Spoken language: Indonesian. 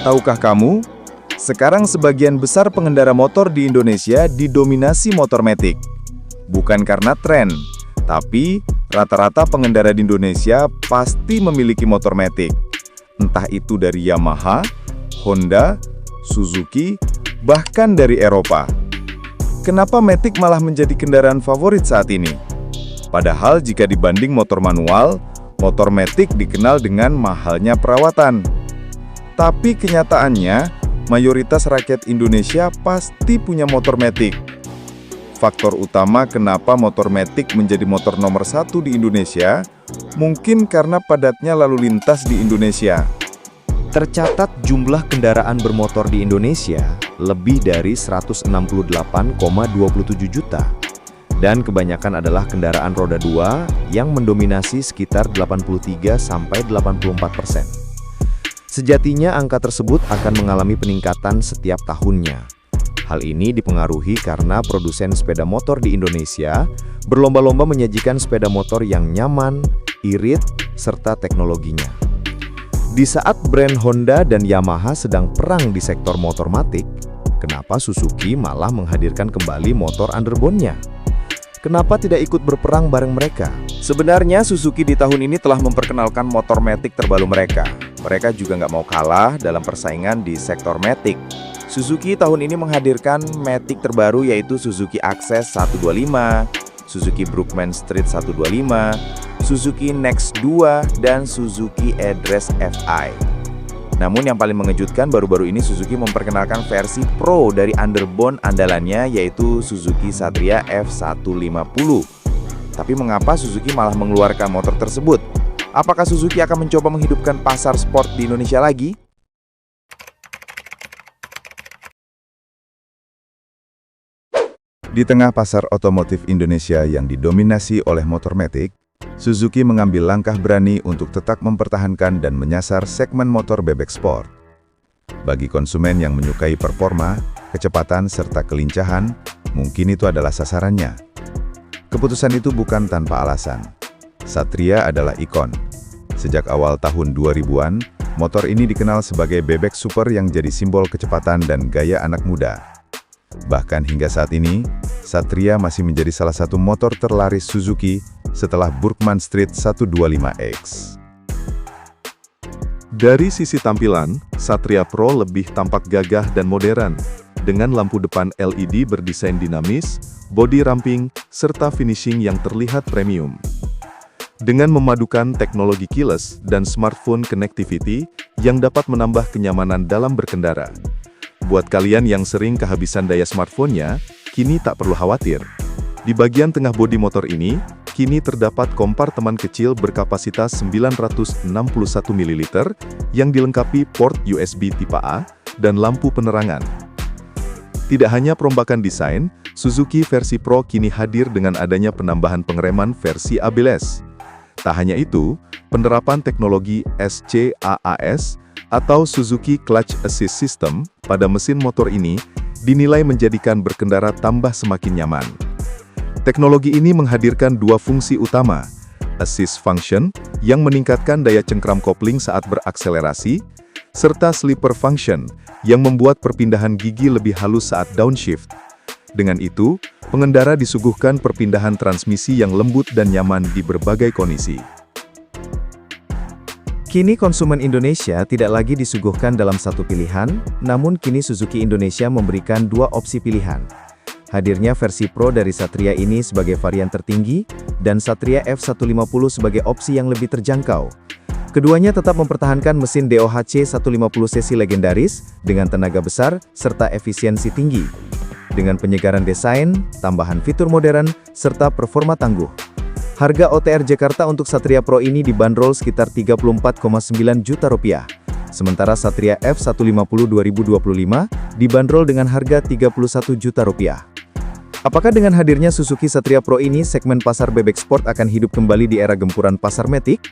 Tahukah kamu, sekarang sebagian besar pengendara motor di Indonesia didominasi motor matic. Bukan karena tren, tapi rata-rata pengendara di Indonesia pasti memiliki motor matic. Entah itu dari Yamaha, Honda, Suzuki, bahkan dari Eropa. Kenapa matic malah menjadi kendaraan favorit saat ini? Padahal jika dibanding motor manual, motor matic dikenal dengan mahalnya perawatan. Tapi kenyataannya, mayoritas rakyat Indonesia pasti punya motor matic. Faktor utama kenapa motor matic menjadi motor nomor 1 di Indonesia, mungkin karena padatnya lalu lintas di Indonesia. Tercatat jumlah kendaraan bermotor di Indonesia lebih dari 168,27 juta. Dan kebanyakan adalah kendaraan roda 2 yang mendominasi sekitar 83–84%. Sejatinya angka tersebut akan mengalami peningkatan setiap tahunnya. Hal ini dipengaruhi karena produsen sepeda motor di Indonesia berlomba-lomba menyajikan sepeda motor yang nyaman, irit, serta teknologinya. Di saat brand Honda dan Yamaha sedang perang di sektor motor matic, kenapa Suzuki malah menghadirkan kembali motor underbone-nya? Kenapa tidak ikut berperang bareng mereka? Sebenarnya Suzuki di tahun ini telah memperkenalkan motor matic terbaru mereka. Mereka juga nggak mau kalah dalam persaingan di sektor matic. Suzuki tahun ini menghadirkan matic terbaru yaitu Suzuki Access 125, Suzuki Brookman Street 125, Suzuki Next 2, dan Suzuki Address Fi. Namun yang paling mengejutkan, baru-baru ini Suzuki memperkenalkan versi Pro dari underbone andalannya yaitu Suzuki Satria F150. Tapi mengapa Suzuki malah mengeluarkan motor tersebut? Apakah Suzuki akan mencoba menghidupkan pasar sport di Indonesia lagi? Di tengah pasar otomotif Indonesia yang didominasi oleh motor matic, Suzuki mengambil langkah berani untuk tetap mempertahankan dan menyasar segmen motor bebek sport. Bagi konsumen yang menyukai performa, kecepatan, serta kelincahan, mungkin itu adalah sasarannya. Keputusan itu bukan tanpa alasan. Satria adalah ikon. Sejak awal tahun 2000-an, motor ini dikenal sebagai bebek super yang jadi simbol kecepatan dan gaya anak muda. Bahkan hingga saat ini, Satria masih menjadi salah satu motor terlaris Suzuki setelah Brookman Street 125X. Dari sisi tampilan, Satria Pro lebih tampak gagah dan modern, dengan lampu depan LED berdesain dinamis, bodi ramping, serta finishing yang terlihat premium. Dengan memadukan teknologi keyless dan smartphone connectivity yang dapat menambah kenyamanan dalam berkendara. Buat kalian yang sering kehabisan daya smartphone-nya, kini tak perlu khawatir. Di bagian tengah bodi motor ini, kini terdapat kompartemen kecil berkapasitas 961 ml yang dilengkapi port USB tipe A dan lampu penerangan. Tidak hanya perombakan desain, Suzuki versi Pro kini hadir dengan adanya penambahan pengereman versi ABS. Tak hanya itu, penerapan teknologi SCAAS atau Suzuki Clutch Assist System pada mesin motor ini dinilai menjadikan berkendara tambah semakin nyaman. Teknologi ini menghadirkan dua fungsi utama, assist function yang meningkatkan daya cengkram kopling saat berakselerasi, serta slipper function yang membuat perpindahan gigi lebih halus saat downshift. Dengan itu, pengendara disuguhkan perpindahan transmisi yang lembut dan nyaman di berbagai kondisi. Kini konsumen Indonesia tidak lagi disuguhkan dalam satu pilihan, namun kini Suzuki Indonesia memberikan dua opsi pilihan. Hadirnya versi Pro dari Satria ini sebagai varian tertinggi, dan Satria F150 sebagai opsi yang lebih terjangkau. Keduanya tetap mempertahankan mesin DOHC 150cc legendaris, dengan tenaga besar, serta efisiensi tinggi. Dengan penyegaran desain, tambahan fitur modern, serta performa tangguh. Harga OTR Jakarta untuk Satria Pro ini dibanderol sekitar Rp34,9 juta. Sementara Satria F150 2025 dibanderol dengan harga Rp31 juta. Apakah dengan hadirnya Suzuki Satria Pro ini segmen pasar bebek sport akan hidup kembali di era gempuran pasar matic?